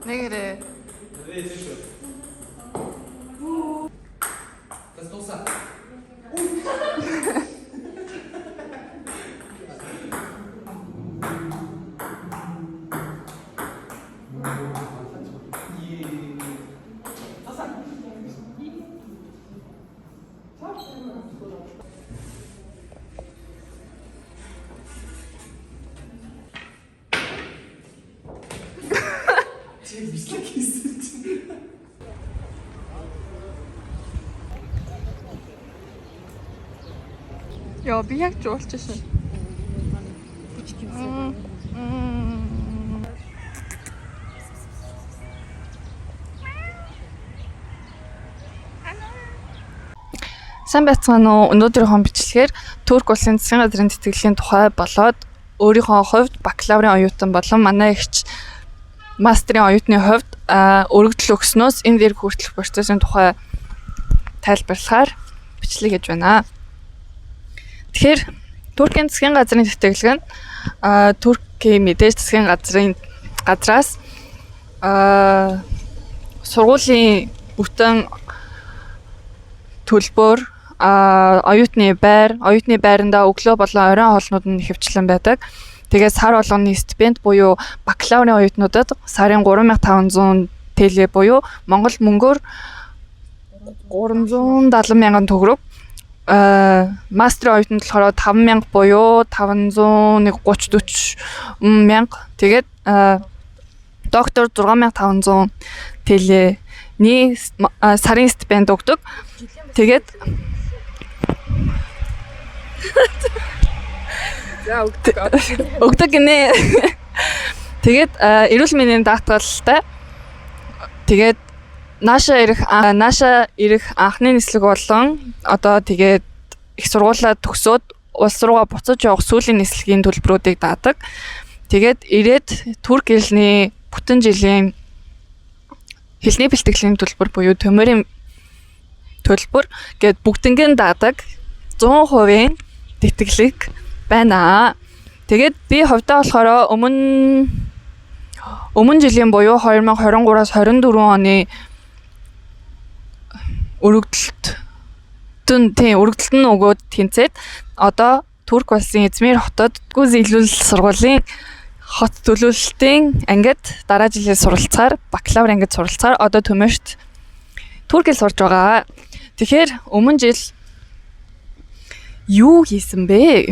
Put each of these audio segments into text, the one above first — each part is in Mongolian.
네 그래. Ja, би яг жуулч шин. Сайн байцгаана уу? Өнөөдрийнхөө бичлэгээр Турк улсын засгийн газрын тэтгэлийн тухай болоод өөрийнхөө хувьд бакалаврын оюутан болон манай эгч мастрын оюутны хувьд өргөдөл өгснөөс энэ дээр хүртэлх процессын тухай тайлбарлахаар бичлэг хийж байна. Тэгэхээр Туркийн засгийн газрын тэтгэлэг нь Туркийн мэдээж засгийн газраас сургуулийн бүтэн төлбөр оюутны байранда өглөө болон оройн хоолнууд нь хэвчлэн байдаг. Тэгээд сар болгоны стипend буюу бакалаврын оюутнуудад сарын 3500 TL буюу Монгол мөнгөөр 370 мянган төгрөг, мастрын оюутнууд болохоор 5000 буюу 530-40 мянга. Тэгээд доктор 6500 TL-ний сарын стипend өгдөг. Тэгээд өгдөг гинэ. Тэгээд эрүүл мэндийн даатгалтай. Тэгээд нааша ирэх анхны нислэг болон одоо тэгээд их сургуулаа төгсөөд улс руугаа буцаж явах сүүлийн нислэгийн төлбөрүүдийг даадаг. Тэгээд ирээд турк хэлний бүтэн жилийн хэлний бэлтгэлийн төлбөр буюу төмөрийн төлбөр гээд бүгднгийн даадаг 100% тэтгэлэг байна. Тэгээд би хувьдаа болохоор өмнө жилийн буюу 2023-аас 24 оны өргөдөлт нь өгөөд тэнцээд одоо Турк улсын Измир хотод гүз илүүл сургуулийн хот төлөвлөлтийн ангид дараа жилийн суралцахаар бакалавр ангид суралцахаар одоо төмөрт Турк хэл сурж байгаа. Тэгэхээр өмнө жил юу хийсэн бэ?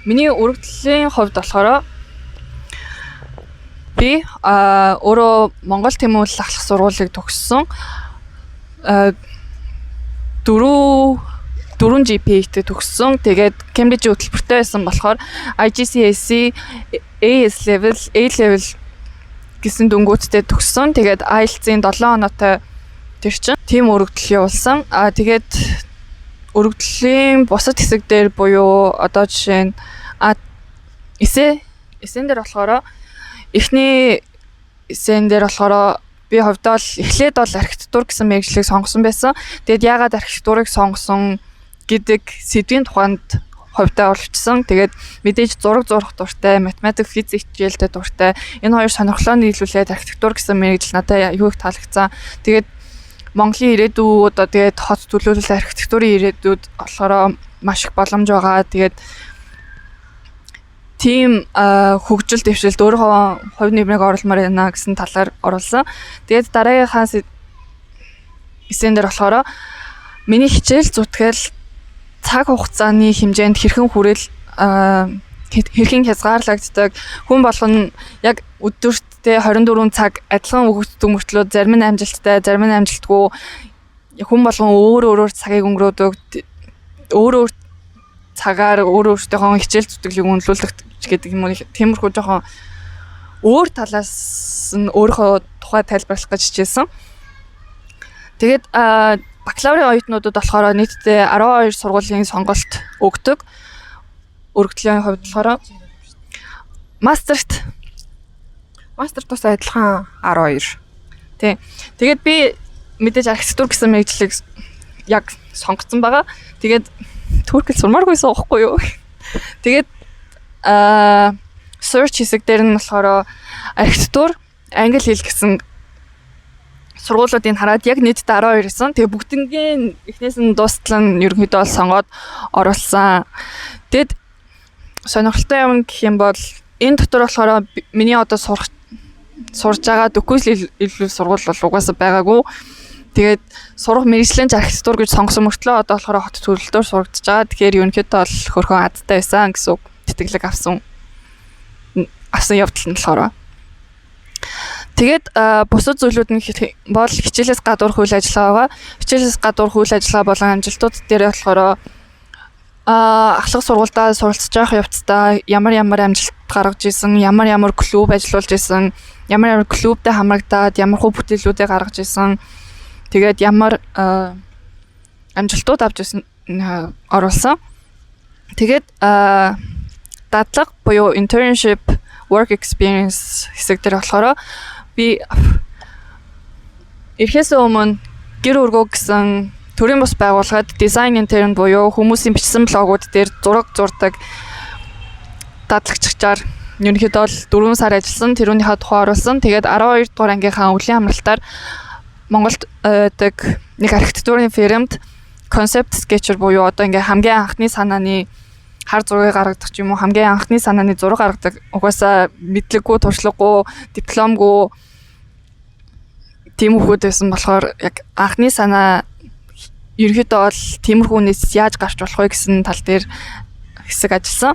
Миний өргөдлийн хувьд болохоор би өөрөө Монгол Тэмүүлэл ахлах сургуулийг төгссөн. 4 GPA-тэй төгссөн. Тэгээд Кембрижийн хөтөлбөртэй байсан болохоор IGCSE AS level, A level гэсэн дүнгуудтэй төгссөн. Тэгээд IELTS-ийн 7 оноотой тэр чинь тийм өргөдөл явуулсан. Тэгээд өргөдлийн бусад хэсэг дээр буюу одоо жишээ нь эсэн дээр болохоор эхний эсэн дээр болохоор би хувьдаа л эхлээд бол архитектур гэсэн мэргэжлийг сонгосон байсан. Тэгэд яагаад архитектурыг сонгосон гэдэг сэдвийн тухайд хувьдаа олчсон. Тэгээд мэдээж зураг зурах дуртай, математик, физик хичээлтэй дуртай. Энэ хоёр сонирхлоо нийлүүлээд архитектур гэсэн мэргэжил надад аюу их таалагдсан. Тэгээд Монголын ирээдүйд одоо тэгээд хот төлөөлөл архитектурын ирээдүйд болохоор маш их боломж байгаа. Тэгээд тийм хөгжил дэвшилд өөрөө хувь нэмрийг оруулмаар байна гэсэн талаар оруулсан. Тэгээд дараагийнхаа эсэн дээр болохоор миний хичээл зүтгэл цаг хугацааны хэмжээнд хэрхэн хүрэл хэрхэн хязгаарлагддаг, хүн болгоно яг өдөртөө 24 цаг адилхан өгөгддөг мөртлөө зарим нь амжилттай, зарим нь амжилтгүй, хүн болгон өөр цагийг өнгөрөөдөг, өөр цагаар өөртөөхөө хичээл зүтгэлийг үнэлүүлэх гэдэг юм уу, тиймэрхүү жоохон өөр талаас нь өөрийнхөө тухай тайлбарлах гэж хичээсэн. Тэгээд бакалаврын оюутнуудад болохоор нийтдээ 12 сургуулийн сонголт өгдөг. Өргөдлийн хувьд болохоор мастерт бас адилхан 12. Тэгээд би мэдээж архитектур гэсэн мэргэжлийг яг сонгоцсон байгаа. Тэгээд Турк хэл сурмааргүйсэн байхгүй юу? Тэгээд search хэсэг дээр нь болохоор архитектур, англи хэл гэсэн сургуулиудыг хараад яг нийтдээ 12 ирсэн. Тэгээ бүгднгийн эхнээс нь дуустал нь ерөнхийдөө сонгоод оруулсан. Тэгэд сонирхолтой юм гэх юм бол энэ дотор болохоор миний одоо сурж байгаа докюмент илүү сургууль бол угаасаа байгаагүй. Тэгээд сурах мэргэжлийн архитектур гэж сонгосон мөртлөө одоо болохоор хот төрөлтөөр сурагдаж байгаа. Тэгэхээр ерөнхийдөө бол хөрхөн азтай байсан гэсэн үг. Тэтгэлэг авсан явдал нь болохоор. Тэгээд бусад зүйлүүд нь бол хичээлээс гадуур үйл ажиллагаа байгаа. Хичээлээс гадуур үйл ажиллагаа болон амжилтууд дээр болохоор ахлах сургуультай суралцж байгаа явцдаа ямар амжилт гаргаж исэн, ямар клуб ажиллуулж исэн, ямар клубтэй хамрагдаад ямар бүтээлүүдийг гаргаж исэн. Тэгээд ямар амжилтууд авч исэн оруулсан. Тэгээд дадлага буюу internship work experience хэсэг дээр болохоор би эрхээс өмнө гэр өргөө гэсэн төрийн бус байгууллагад design intern буюу хүмүүсийн бичсэн блогууд дээр зураг зурдаг дадлагчаар ерөнхийдөө 4 сар ажилласан. Тэрүүнийхээ тухай оруулсан. Тэгээд 12 дугаар ангийнхаа өвлийн амралтаар Монголд нэг архитектурын фирмд concept sketcher буюу одоо ингээ хамгийн анхны санааны хар зургийг гаргадаг ч юм уу, хамгийн анхны санааны зураг гаргадаг. Угаасаа мэдлэггүй, туршлагагүй, дипломгүй тийм хүмүүс байсан болохоор яг анхны санаа ерөнхийдөө бол тиймэрхүүнээс яаж гарч болох вэ гэсэн тал дээр хэсэг ажилласан.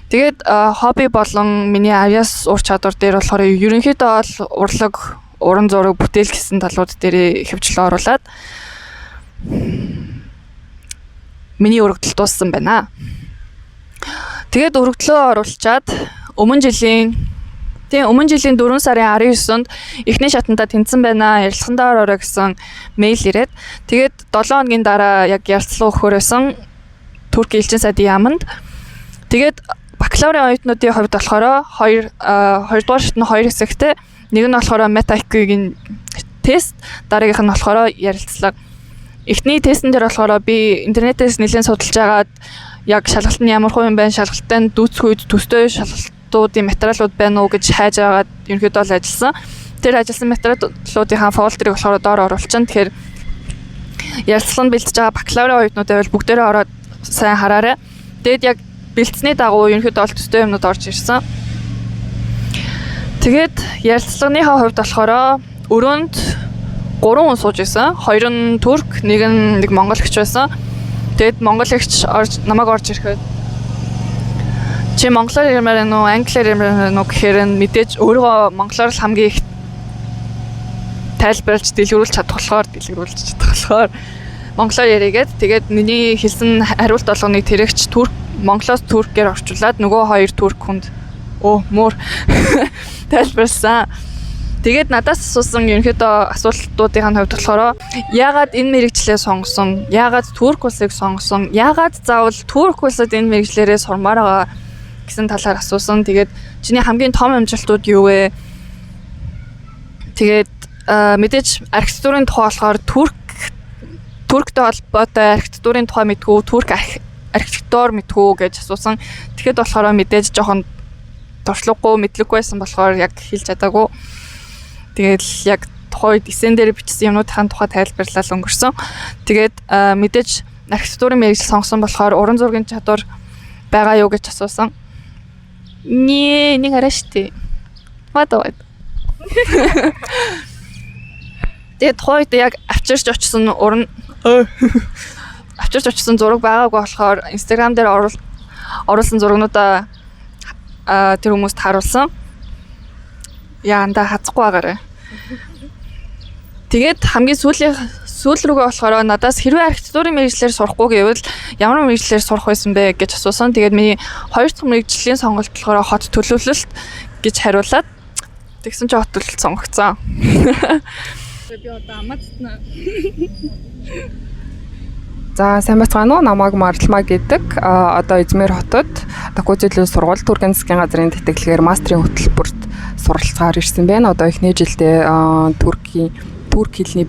Тэгээд хобби болон миний авьяас ур чадвар дээр болохоор ерөнхийдөө бол урлаг, уран зураг, бүтээл гэсэн талууд дээр хөвчлөө оруулаад миний өргөдөл дууссан байна. Тэгээд өргөдлөө оруулчаад өмнө жилийн 4 сарын 19-нд эхний шатандаа тэнцсэн байна. Ярилцлагандаа ороо гэсэн мэйл ирээд тэгээд 7 хоногийн дараа яг ярилцлага өгөхөр байсан Турк элчин сайдын яамд. Тэгээд бакалаврын оюутнуудын хувьд болохоор 2 дугаар шатны 2 хэсэгтэй. Нэг нь болохоор Meta IQ-ийн тест, дараагийнх нь болохоор ярилцлага. Эхний тестэн дээр болохоор би интернетээс нэлээд судалж агаад яг шалгалт нь ямар хувь юм байна, шалгалттай нь дүүцэх үед төстэй шалгалтуудын материалууд байна уу гэж хайж агаад ерөнхийдөө л ажилласан. Тэр ажилласан материалуудынхаа фолдерыг болохоор доор оруулчихсан. Тэгэхээр ярилцлаганд бэлтэж байгаа бакалаврын оюутнуудаа бол бүгдээрээ ороод сайн хараарай. Тэгэд яг бэлтсэний дагуу ерөнхийдөө бол төстэй юмнууд орж ирсэн. Тэгээд ярилцлагынхаа хувьд болохоор өрөөнд 3 хүн сууж исэн. 2 нь турк, нэг монголч байсан. Тэгэд монголч намайг орж ирэхэд чи монголоор ярмаар байна уу, англиар ярмаар байна уу гэхээр мэдээж өөрөө монголоор л хамгийн их тайлбарлаж дэлгэрүүлж чадах болохоор монголоор яриагээд тэгээд миний хэлсэн хариулт болгоныг тэрэгч турк, монголоос туркээр орчуулад нөгөө 2 турк хүнд мөр тайлбарлсан. Тэгээд надаас асуусан ерөнхийдөө асуултуудын хувьд болохоор яагаад энэ мэргэжлээ сонгосон? Яагаад турк улсыг сонгосон? Яагаад заавал турк улсад энэ мэргэжлээрээ сурмаар байгаа гэсэн талаар асуусан. Тэгээд чиний хамгийн том амжилтууд юу вэ? Тэгээд мэдээж архитектурын тухай болохоор турктэй холбоотой архитектурын тухай мэдгүй, турк архитектор мэдгүй гэж асуусан. Тэгэхэд болохоор мэдээж жоохон туршлагагүй, мэдлэггүй байсан болохоор яг хэлж чадаагүй. Тэгээд яг тухайд эсэн дээр бичсэн юмнуудын тухай тайлбарлал өнгөрсөн. Тэгээд мэдээж архитектурын мэргэжил сонгосон болохоор уран зургийн чадвар байгаа юу гэж асуусан. Нэг арай штэ. Мадад. Тэгээд тухайд яг авчирч очсон зураг байгаагүй болохоор Instagram дээр оруулсан зурагнуудаа тэр хүмүүст харуулсан. Яанда хацахгүй байгаарай. Тэгээд хамгийн сүүл рүүгээ болохоор надаас хэрвээ архитектурын мэргэжлэр сурахгүй гэвэл ямар мэргэжлэр сурах байсан бэ гэж асуусан. Тэгээд миний 2 дахь мэргэжлийн сонголт болохоор хот төлөвлөлт гэж хариулаад тэгсэн чинь хот төлөвлөлт сонгогдсон. Би одоо амтна. За сайн бацгаана уу? Намайг Марлмаа гэдэг. Одоо Измир хотод Докузилийн сургууль Туркийн засгийн газрын тэтгэлгээр мастрын хөтөлбөрт суралцгаар ирсэн байна. Одоо эхний жилдээ турк хэлний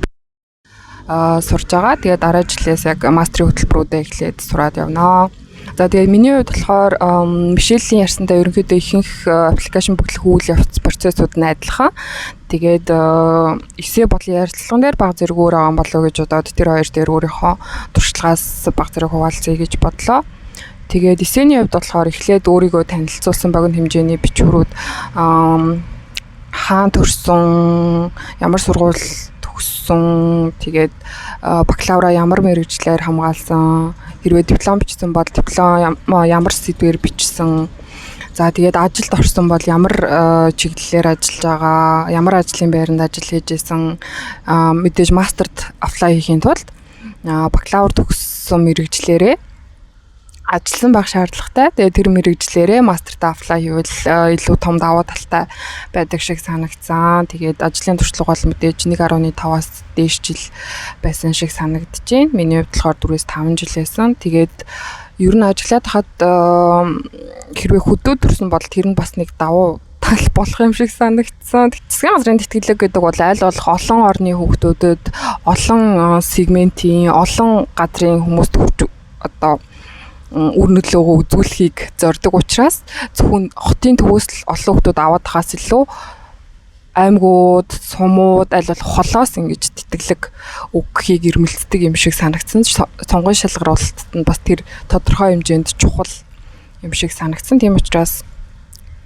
сурж байгаа. Тэгээд дараа жилээс яг мастрын хөтөлбөрүүдээ эхлээд сураад явнаа. За тэгээд миний хувьд болохоор Мишелийн ярьсантай ерөнхийдөө ихэнх аппликейшн бүтлэх үйл явц процессууд нь адилхан. Тэгээд эсээ бодлын ярилцлаган дээр баг зэрэг өөр байгаа болов уу гэж бодоод тэр хоёр дээр өөрийнхөө туршлагаас баг зэрэг хуваалцъя гэж бодлоо. Тэгээд эсэний хувьд болохоор эхлээд өөрийгөө танилцуулсан богино хэмжээний бичвэрүүд хаан төрсөн, ямар сургууль төгссөн, тэгээд бакалавра ямар мэргэжлээр хамгаалсан, хэрвээ диплом бичсэн бол диплом ямар сэдвээр бичсэн. За тэгээд ажилд орсон бол ямар чиглэлээр ажиллаж байгаа, ямар ажлын байранд ажил хийж исэн, мэдээж мастерт аплай хийхин тулд бакалавр төгссөн мэргэжлээрээ ажилласан байх шаардлагатай. Тэгээд тэр мэргэжлээрээ мастерт аплай хийвэл илүү том давуу талтай байдаг шиг санагдсан. Тэгээд ажлын туршлага бол мэдээж 1.5-аас дээш жил байсан шиг санагдчихээн. Миний хувьд болохоор 4-5 жил байсан. Тэгээд ер нь ажиллаад хаад хэрвээ хөдөө төрсөн бол тэр нь бас нэг давуу тал болох юм шиг санагдсан. Засгийн газрын тэтгэлэг гэдэг бол аль болох олон орны хүүхдүүдэд, олон сегментийн, олон газрын хүмүүст одоо үр нөлөөгөө үзүүлэхийг зорддог учраас зөвхөн хотын төвөөс л олон хүмүүс аваад тахаас илүү аймагуд, сумууд аль болох холоос ингэж тэтгэлэг өгөхийг эрмэлздэг юм шиг санагдсан. Сонгон шалгаруулалтад нь бас тэр тодорхой хэмжээнд чухал юм шиг санагдсан. Тийм учраас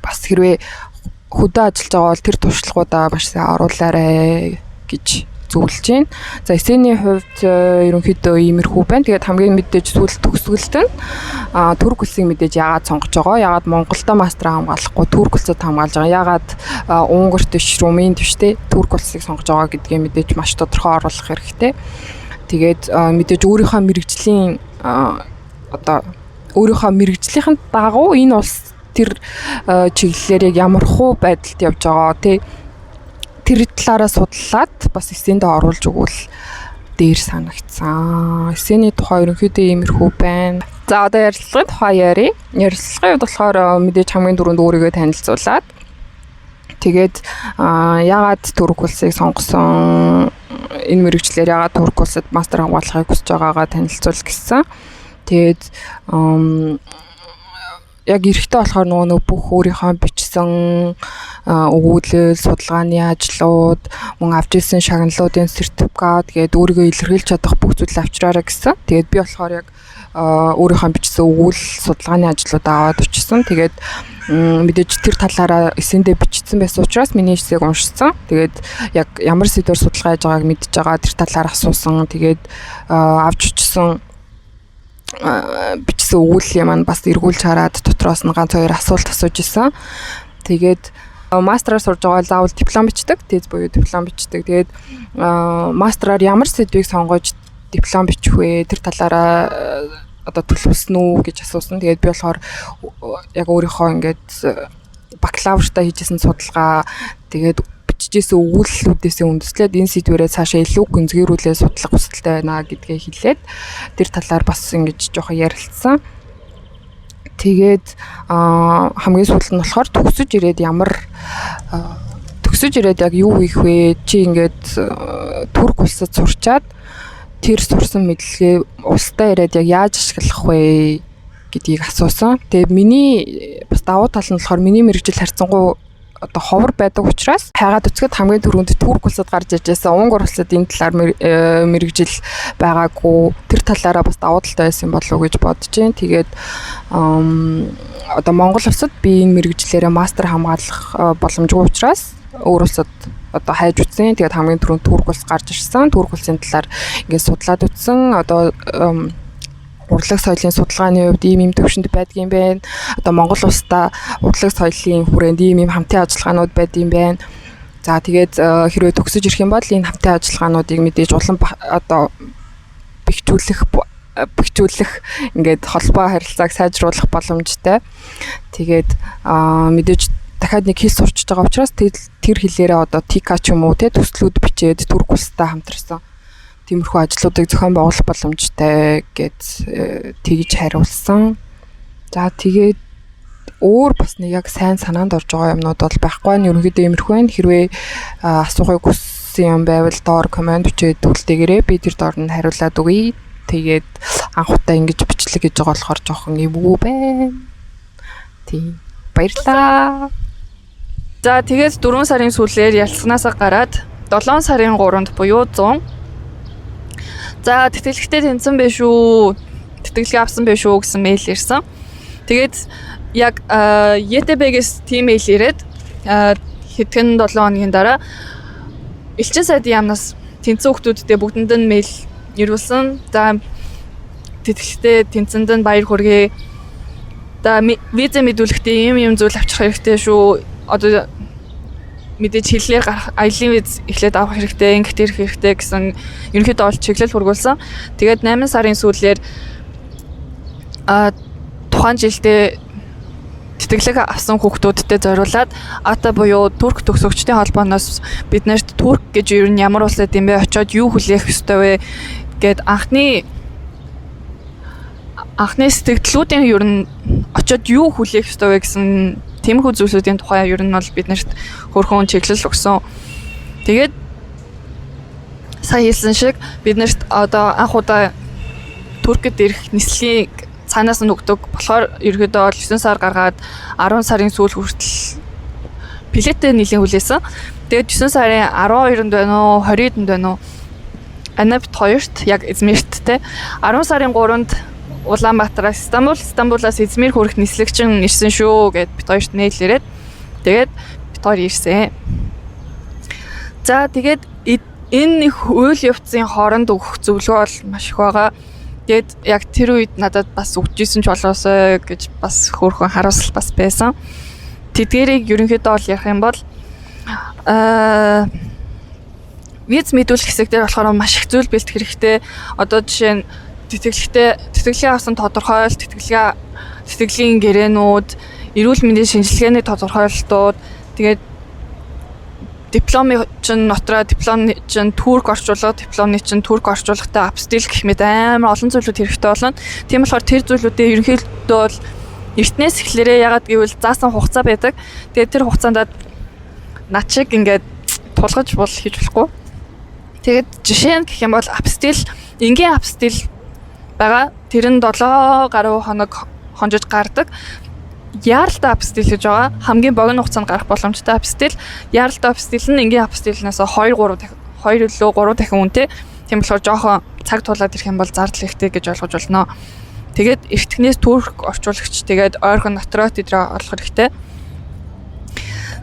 бас хэрвээ хөдөө ажиллаж байгаа бол тэр туршлагуудаа маш сайн оруулаарай гэж зөвлөж байна. За эсэний хувьд ерөнхийдөө иймэрхүү байна. Тэгээд хамгийн мэдээж сүүл төгсгөлт нь Турк улсыг мэдээж яагаад сонгож байгаа? Яагаад Монголда мастер хамгаалахгүй Турк улсад хамгаалж байгаа? Яагаад Унгарт биш, Румынд биш те Турк улсыг сонгож байгаа гэдгийг мэдээж маш тодорхой оруулах хэрэгтэй. Тэгээд мэдээж өөрийнхөө мэрэгжлийн одоо өөрийнхөө мэрэгжлийнхэн дагуу энэ улс тэр чиглэлээр яг ямар хуу байдалд явж байгаа те тэр талаараа судлаад бас эсэндээ оруулж өгвөл дээр санагдсан. Эсэний тухай ерөнхийдөө иймэрхүү байна. За одоо ярилцлагын тухай ярий. Ярилцлагын хувьд болохоор мэдээж хамгийн түрүүнд өөрийгөө танилцуулаад тэгээд яагаад Турк улсыг сонгосон, энэ мэргэжлэр яагаад Турк улсад мастер хамгаалахыг хүсэж байгаагаа танилцуул гэсэн. Тэгээд яг эрэхтэй болохоор нөгөө бүх өөрийнхөө бичсэн өгүүлэл, судалгааны ажлууд, мөн авч ирсэн шагналуудын сертификат гээд өөрийгөө илэрхийлж чадах бүх зүйлийг авчраарай гэсэн. Тэгээд би болохоор яг өөрийнхөө бичсэн өгүүлэл, судалгааны ажлуудаа аваад өчсөн. Тэгээд мэдээж тэр талаараа эсэндээ бичсэн байсан учраас миний эсээг уншсан. Тэгээд яг ямар сэдвээр судалгаа хийж байгааг мэдж байгаа, тэр талаар асуусан. Тэгээд авч өчсөн бичсэн өгүүллийн маань бас эргүүлж хараад дотроос нь ганц хоёр асуулт асууж исэн. Тэгээд мастераар сурж байгаа заавал диплом бичдэг, тез буюу диплом бичдэг. Тэгээд мастераар ямар сэдвийг сонгож диплом бичих вэ? Тэр талаараа одоо төлөвлөсөн үү гэж асуусан. Тэгээд би болохоор яг өөрийнхөө ингээд бакалавртаа хийжсэн судалгаа, тэгээд бичижсэн өгүүлэлүүдээс үндэслээд энэ сэдвэрээ цаашаа илүү гүнзгийрүүлээ судлах хүсэлтэй байна гэдгээ хэлээд тэр талаар бас ингэж жоохон ярилцсан. Тэгээд хамгийн сүүлд нь болохоор төгсөж ирээд яг юу хийх вэ? Чи ингээд Турк улсад сурчаад тэр сурсан мэдлэгээ улстай ирээд яг яаж ашиглах вэ гэдгийг асуусан. Тэгээд миний бас давуу тал нь болохоор миний мэргэжил харьцангуй одоо ховор байдаг учраас хайгаад үцгэд хамгийн түрүүнд Турк улсад гарч ижсэн Унгар улсад энэ талаар мэргэжил байгаагүй, тэр талаараа бас давуу талтай байсан болов уу гэж бодож байна. Тэгээд одоо Монгол улсад би энэ мэргэжлээрээ мастер хамгаалах боломжгүй учраас өөр улсад одоо хайж үтсэн. Тэгээд хамгийн түрүүнд Турк улс гарч ирсэн. Турк улсын талаар ингээд судлаад үтсэн. Одоо урлаг соёлын судалгааны хувьд ийм төвшөнд байдгийн байна. Одоо Монгол улстай урлаг соёлын хүрээнд ийм хамтын ажиллагаанууд байдгийн байна. За тэгээд хэрвээ төгсөж ирэх юм бол энэ хамтын ажиллагаануудыг мэдээж улам одоо бэхжүүлэх ингээд холбоо харилцааг сайжруулах боломжтой. Тэгээд мэдээж дахиад нэг хэл сурчиж байгаа учраас тэр хэлээрээ одоо ТИКА ч юм уу те төслүүд бичээд Турк улстай хамтарсан тиймэрхүү ажлуудыг зохион байгуулах боломжтой гэж тэгж хариулсан. За тэгээд өөр бас нэг яг сайн санаанд орж байгаа юмнууд бол байхгүй нь ерөнхийдөө иймэрхүү байна. Хэрвээ асуухыг хүссэн юм байвал доор комент бичээд үлдээгээрэй. Би тэр доор нь хариулаад өгье. Тэгээд анхудаа ингэж бичлэг гэж байгаа болохоор жоохон эвгүй байна. Тийм. Баярлаа. За тэгээд 4 сарын сүүлээр ялцсанаасаа гараад 7 сарын 3-нд буюу 100. За тэтгэлэгтээ тэнцэн байх шүү. Тэтгэлгээ авсан байх шүү гэсэн мэйл ирсэн. Тэгээд яг YTB-гээс тийм мэйл ирээд хэдхэн 7 хоногийн дараа элчин сайдын яамнаас тэнцэн хүмүүстэй бүгдэнд нь мэйл ирүүлсэн. За тэтгэлэгтээ тэнцэнд нь баяр хүргэе. За виза мэдүүлэхдээ ийм зүйл авчих хэрэгтэй шүү. Одоо мэдээж хэллээр гарах аялын виз эхлээд авах хэрэгтэй, ингэх ирэх хэрэгтэй гэсэн ерөнхийдөө бол чиглэл хүргүүлсэн. Тэгээд 8 сарын сүүлээр тухайн жилдээ тэтгэлэг авсан хүүхдүүдтэй зориулаад АТА буюу Турк төгсөгчдийн холбооноос биднэрт Турк гэж ер нь ямар улс юм бэ, очиод юу хүлээх ёстой вэ гэд анхны сэтгэлдлүүдийн ер нь очиод юу хүлээх ёстой вэ гэсэн тиймэрхүү зүйлсүүдийн тухай ер нь бол биднэрт хөрхөн чиглэл өгсөн. Тэгээд сая хэлсэн шиг биднэрт одоо анх удаа Туркид ирэх нислэгийг цаанаас нь өгдөг. Болохоор ерөөдөө 9 сар гаргаад 10 сарын сүүл хүртэл билетээ нэлийн хүлээсэн. Тэгээд 9 сарын 12-нд байна уу, 20-нд байна уу? Анапт 2-т яг Измирт те 10 сарын 3-нд Улаанбаатараас Стамбулаас Измир хүрэх нислэгчин ирсэн шүү гэд бит хоёрт мэйл ирээд тэгээд бит хоёр ирсэн. За тэгээд энэ их үйл явцын хооронд өгөх зөвлөгөө бол маш их байгаа. Тэгээд яг тэр үед надад бас өгчээсэн ч болоосоо гэж бас хөөрхөн харуулсал бас байсан. Тэдгэрийг ерөнхийдөө бол ярих юм бол виз мэдүүлэх хэсэг дээр болохоор маш их зүйл бэлтгэх хэрэгтэй. Одоо жишээ нь тэтгэлгээ авсан тодорхойлолт, тэтгэлийн гэрээнүүд, эрүүл мэндийн шинжилгээний тодорхойлолтууд, тэгээд дипломын чинь нотроо дипломны чинь турк орчуулга, дипломны чинь турк орчуулгатай апостил гэх мэт амар олон зүйлүүд хэрэгтэй болно. Тийм болохоор тэр зүйлүүдээ ерөнхийдөө бол эртнээс эхлээрээ ягаад гэвэл заасан хугацаа байдаг. Тэгээд тэр хугацаанд над шиг ингээд тулгаж хийж болохгүй. Тэгээд жишээ нь гэх юм бол апостил, энгийн апостил байгаа. Тэр нь 7 гаруй хоног хонжиж гардаг. Яаралтай апостил гэж байгаа. Хамгийн богино хугацаанд гарах боломжтой апостил. Яаралтай апостил нь энгийн апостилнаас 2 дахин үнэтэй. Тийм болохоор жоохон цаг тулаад ирэх юм бол зардал ихтэй гэж ойлгож болно. Тэгээд эртнээс турк орчуулагч тэгээд ойрхон нотрот идрээ олох хэрэгтэй.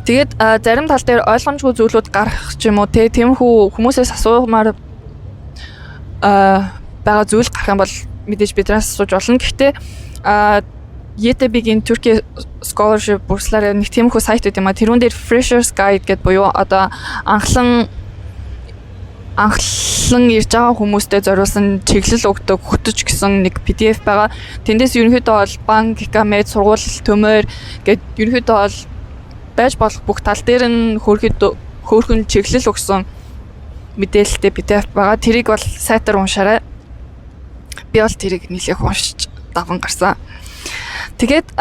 Тэгээд зарим тал дээр ойлгомжгүй зүйлүүд гарах ч юм уу тиймэрхүү хүмүүсээс асуумаар байгаа зүйл гарах юм бол мэдээж биднээс асууж болно. Гэхдээ YTB-ийн Turkey Scholarship бурслаар нэг тиймэрхүү сайт үүд юм а. Тэрүүн дээр Freshers Guide гэдээ буюу одоо анхлан ирж байгаа хүмүүстээ зориулсан чиглэл өгдөг хөтөч гэсэн нэг PDF байгаа. Тэндээс ерөнхийдөө бол банк, экомед, сургууль, төмөр гэд ерөнхийдөө бол байж болох бүх тал дээр нь хөөрхөн чиглэл өгсөн мэдээлэлтэй PDF байгаа. Тэрийг бол сайтаар уншаарай. Би бол тэрийг нэлээх уншиж даван гарсан. Тэгээд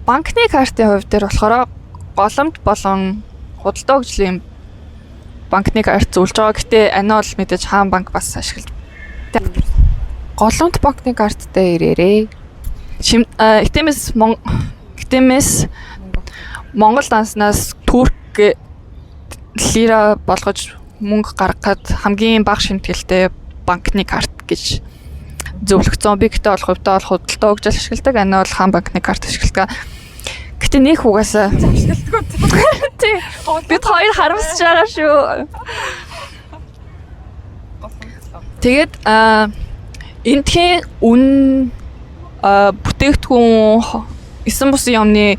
банкны картын хувьд дээр болохоор голомт болон худалдаа хөгжлийн банкны карт зөвлөж байгаа. Гэхдээ ани бол мэдээж хаан банк бас ашигладаг. Голомт банкны карт дээр ирээрээ. Итэмэс Монгол данснаас турк лира болгож мөнгө гаргахад хамгийн бага шимтгэлтэй банкны карт гэж зөвлөгцөн. Би гэхдээ бол хувьдаа бол худалдаа хөгжил ашигладаг. Ани бол хаан банкны карт ашигладаг. Гэтэ нөх угаасаа ашигладаг. Тий. Бид хоёр харамсаж байгаа шүү. Тэгээд энэхийн үн бүтээгдэхүүн 9 бусын яамны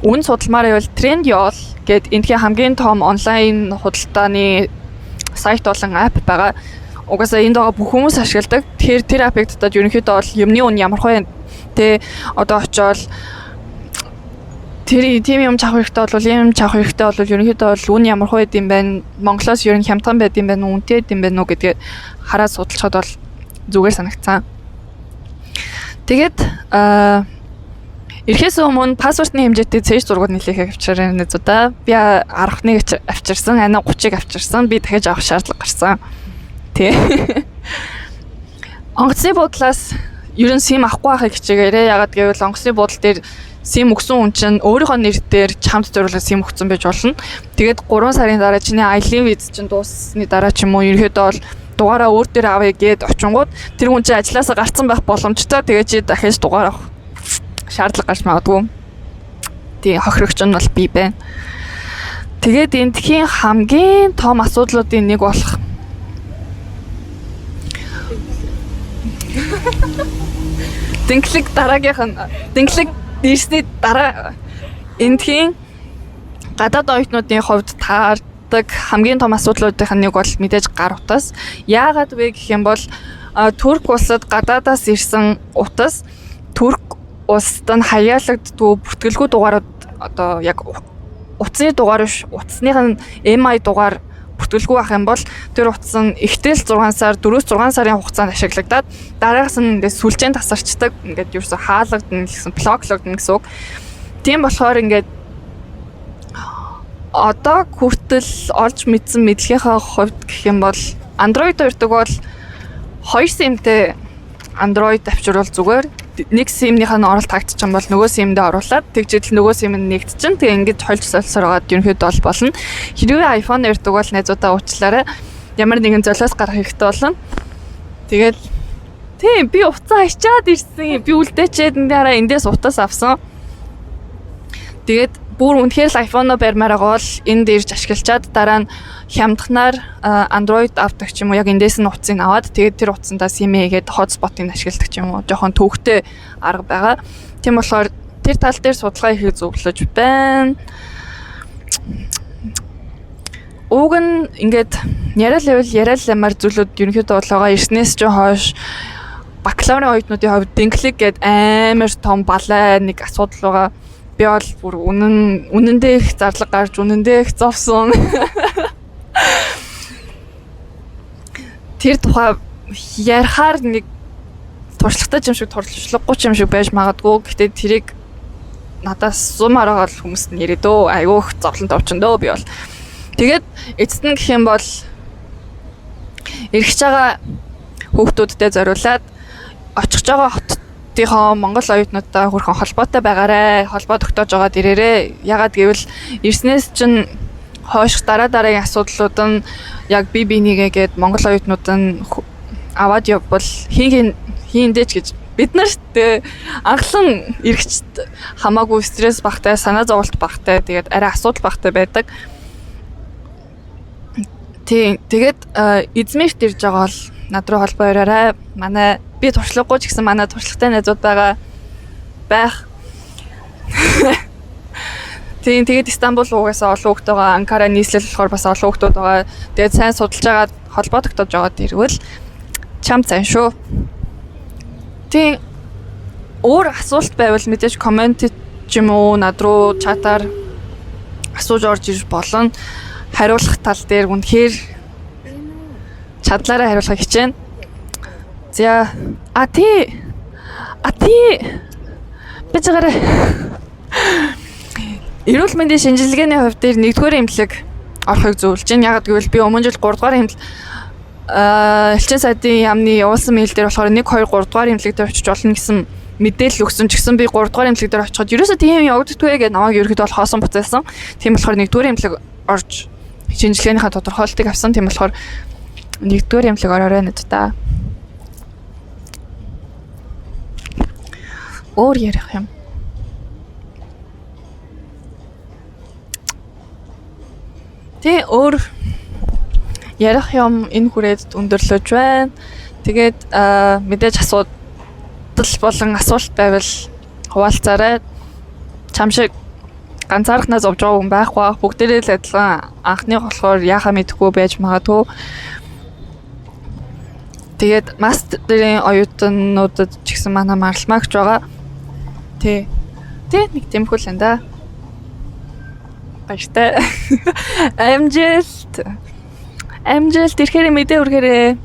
үн судалмаар байвал тренд явал гэд энэхийн хамгийн том онлайн худалдааны сайт болон апп байгаа. Угаасаа энд байгаа бүх хүмүүс ашигладаг. Тэгэхээр тэр апыг татаад ерөнхийдөө бол юмны үн ямар вэ? Тэ одоо очиод тэр тийм юм чавх хэрэгтэй бол юм чавх хэрэгтэй бол ерөнхийдөө бол үн ямар вэ гэдэм байх. Монголоос ер нь хямдхан байд юм байна уу, үнэтэй гэдэм байх уу гэдгээ хараад судалчиход бол зүгээр санагцсан. Тэгээд ирэхээс өмнө паспортны хэмжээтэй цээж зургууд нэлээхээ авчирсан нэзүүдаа. Би 10-ыг авчирсан, ани 30-ыг авчирсан. Би дахиж авах шаардлага гарсан. Тэ. Онгоцны буудлаас ер нь SIM авахгүй байхыг хичээгээрэй. Ягаад гэвэл онгоцны буудлын дээр SIM өгсөн хүн чинь өөрийнхөө нэр дээр чамд зориулаад SIM өгсөн байж болно. Тэгээд 3 сарын дараа чиний аялын виз чинь дууссаны дараа ч юм уу ерөөдөө бол дугаараа өөр дээр авъя гэд очингууд тэр хүн чинь ажилласаа гарцсан байх боломжтой. Тэгээд чи дахиж дугаар авах шаардлага гарч магадгүй. Тийм хохирогч нь бол би байна. Тэгээд эндхийн хамгийн том асуудлуудын нэг болох Дэнклэг ирсний дараа эндхийн гадаад оюутнуудын хувьд таардаг хамгийн том асуудлуудын нэг бол мэдээж гар утас. Яагаад вэ гэх юм бол Турк улсад гадаадаас ирсэн утас Турк улсад нь хаяалагддгүй бүртгэлгүй дугаарууд одоо яг утасны дугаар биш утасных нь MI дугаар бүртгэлгүй байх юм бол тэр утас нь ихтэл 6 сар 4-6 сарын хугацаанд ашиглагдаад дараагаас нь ингээд сүлжээнд тасарчдаг ингээд ерөөсө хаалгадна гэсэн блоклогдно гэсэн үг. Тийм болохоор ингээд одоо хүртэл олж мэдсэн мэдлэгийнхаа хувьд гэх юм бол Android өрдөг бол 2 SIM-тэй Android авчирвал зүгээр нэг SIM-ийнхаа нь оролт тагтчих юм бол нөгөө SIM-дээ оруулаад тэгжэл нөгөө SIM нь нэгтчин тэг ингэж хольж солсороод ерөнхийдөө бол болно. Хэрвээ iPhone өрдөг бол найзуудаа уучлаарай. Ямар нэгэн золиос гарах хэрэгтэй болно. Тэгээд тийм би уцаа ичаад ирсэн. Би үлдээчээд энэ эндээс утас авсан. Тэгээд бүр үнэхээр л iPhone-о барьмаар байгаа бол энд ирж ашиглачаад дараа нь хямдхнаар Android авдаг ч юм уу яг эндээс нь утсыг аваад тэгээд тэр утсандаа SIM хийгээд hotspot-ыг ашигладаг ч юм уу жоохон төвхтэй арга байгаа. Тийм болохоор тэр тал дээр судалгаа хийх зөвлөж байна. Уг нь ингээд яриалмаар зүйлүүд ерөнхийдөө болоогоо ирснээс ч хойш бакалаврын оюутнуудын хувьд Дэнклэг гээд амар том балай нэг асуудал байгаа. Би бол бүр үнэндээ их зарлага гарч үнэндээ их зовсон. Тэр тухай ярихаар нэг туршлагатай юм шиг туршлагагүй юм шиг байж магадгүй. Гэхдээ тэрийг надаас сумаар байгаа хүмүүст нь яриадөө айгүйх зовлонт овчондөө би бол. Тэгээд эцэст нь гэх юм бол эргэж байгаа хүүхдүүдтэй зориулаад очих байгаа хотынхоо Монгол оюутнуудтай хүрхэн холбоотой байгаарэ. Холбоо тогтоож байгаа дээрээ. Ягаад гэвэл ирснээс чинь хойш дараагийн асуудлууд нь яг бинийгээд Монгол оюутнууд нь аваад явбал хийндэж гэж бид нар штэ анхлан эргэжт хамаагүй стресс багтай, санаа зовлт багтай, тэгээд арай асуудал багтай байдаг. Тэгээд эзмэрт ирж байгаа бол над руу холбоо өрөөрэй. Манай би туршлагагүй ч гэсэн манай туршлагатай найзууд байх. Тэгээд Стамбул угаасаа олон хүүхдүүд байгаа. Анкара нийслэл болохоор бас олон хүүхдүүд байгаа. Тэгээд сайн судалж байгаа холбоо тогтоож байгаа дэрвэл чам сайн шүү. Тийм өөр асуулт байвал мэдээж комент ч юм уу над руу чатаар асууж орж ирж болно. Хариулах тал дээр үнэхээр чадлаараа хариулахыг хичээнэ. За тий бижгараа эрүүл мэндийн шинжилгээний хувьд дээр 1-р эмнэлэг орохыг зөвлөж байна. Ягаад гэвэл би өмнө жил 3-р эмнэлэг элчин сайдын яамны явуулсан мэйл дээр болохоор 1, 2, 3-р эмнэлэг дээр очиж олно гэсэн мэдээлэл өгсөн ч гэсэн би 3-р эмнэлэг дээр очиход ерөөсөө тийм явагддаггүй гэдэг намайг ерөөдөө бол хоосон буцаасан. Тийм болохоор 1-р эмнэлэг орж шинжилгээнийхээ тодорхойлтыг авсан. Тийм болохоор 1-р эмнэлэг ороорой нэт та. Өөр ярих юм. Тэ өөр ярих юм энэ хүрээд өндөрлөж байна. Тэгээд мэдээж асуудал болон асуулт байвал хуваалцаарай. Чам шиг ганцаархнаа зовж байгаа хүн байхгүй. Бүгдээрээ л адилхан анхны болохоор яхаа мэдэхгүй байж магадгүй. Тэгээд мастерын оюутнуудад ч гэсэн манай марламагч байгаа. Тэ нэг тэмхүү л энэ да. Баяртай. Амжилт ирэхээр мэдээ үргээрээ.